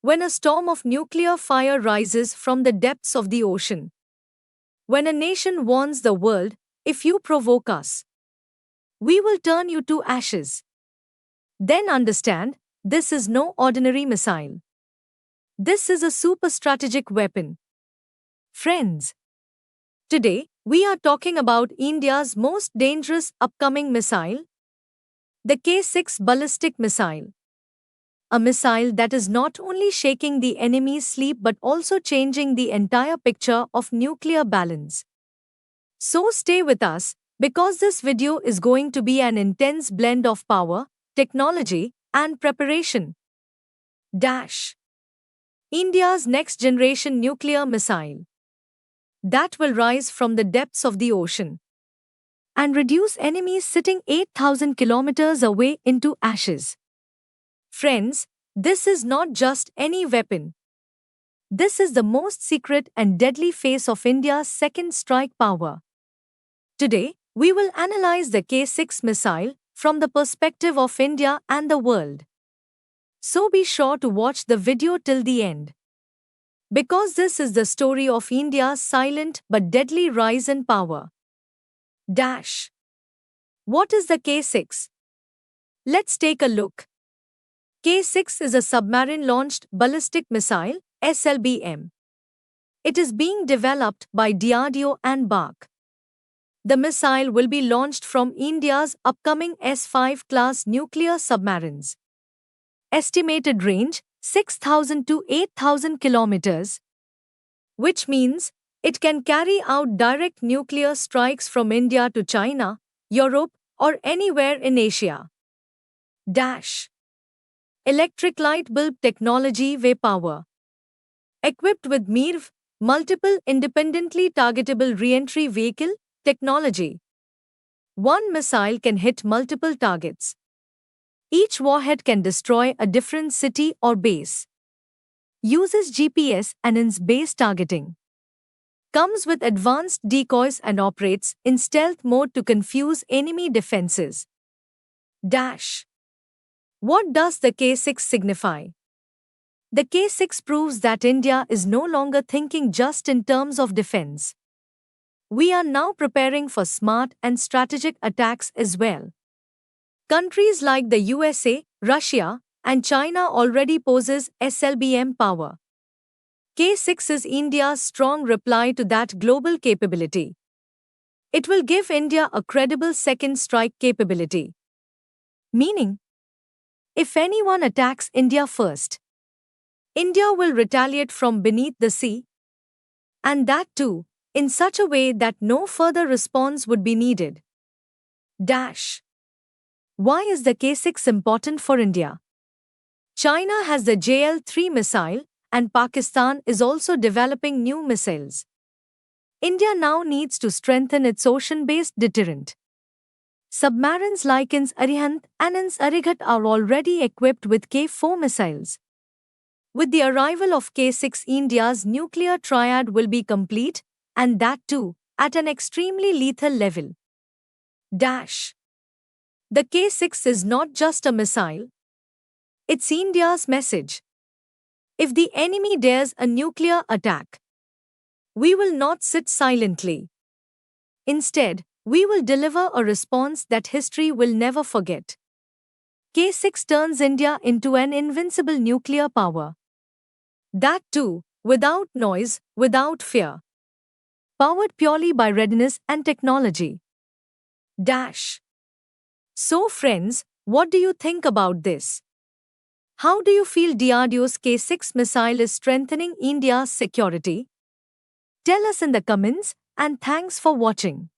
When a storm of nuclear fire rises from the depths of the ocean. When a nation warns the world, if you provoke us, we will turn you to ashes. Then understand, this is no ordinary missile. This is a super strategic weapon. Friends, today we are talking about India's most dangerous upcoming missile, the K-6 ballistic missile. A missile that is not only shaking the enemy's sleep but also changing the entire picture of nuclear balance. So stay with us, because this video is going to be an intense blend of power, technology, and preparation. India's next generation nuclear missile that will rise from the depths of the ocean and reduce enemies sitting 8,000 kilometers away into ashes. Friends, this is not just any weapon. This is the most secret and deadly face of India's second strike power. Today, we will analyze the K-6 missile from the perspective of India and the world. So be sure to watch the video till the end, because this is the story of India's silent but deadly rise in power. What is the K-6? Let's take a look. K-6 is a submarine-launched ballistic missile, SLBM. It is being developed by DRDO and BARC. The missile will be launched from India's upcoming S-5 class nuclear submarines. Estimated range, 6,000 to 8,000 kilometers, which means it can carry out direct nuclear strikes from India to China, Europe, or anywhere in Asia. Electric light bulb technology V-Power. Equipped with MIRV, multiple independently targetable re-entry vehicle technology. One missile can hit multiple targets. Each warhead can destroy a different city or base. Uses GPS and INS-based targeting. Comes with advanced decoys and operates in stealth mode to confuse enemy defenses. What does the K-6 signify? The K-6 proves that India is no longer thinking just in terms of defense. We are now preparing for smart and strategic attacks as well. Countries like the USA, Russia, and China already possess SLBM power. K-6 is India's strong reply to that global capability. It will give India a credible second strike capability. Meaning, if anyone attacks India first, India will retaliate from beneath the sea. And that too, in such a way that no further response would be needed. Why is the K-6 important for India? China has the JL-3 missile, and Pakistan is also developing new missiles. India now needs to strengthen its ocean-based deterrent. Submarines like INS Arihant and INS Arighat are already equipped with K-4 missiles. With the arrival of K-6, India's nuclear triad will be complete, and that too, at an extremely lethal level. The K-6 is not just a missile. It's India's message. If the enemy dares a nuclear attack, we will not sit silently. Instead, we will deliver a response that history will never forget. K-6 turns India into an invincible nuclear power. That too, without noise, without fear. Powered purely by readiness and technology. So friends, what do you think about this? How do you feel DRDO's K-6 missile is strengthening India's security? Tell us in the comments, and thanks for watching.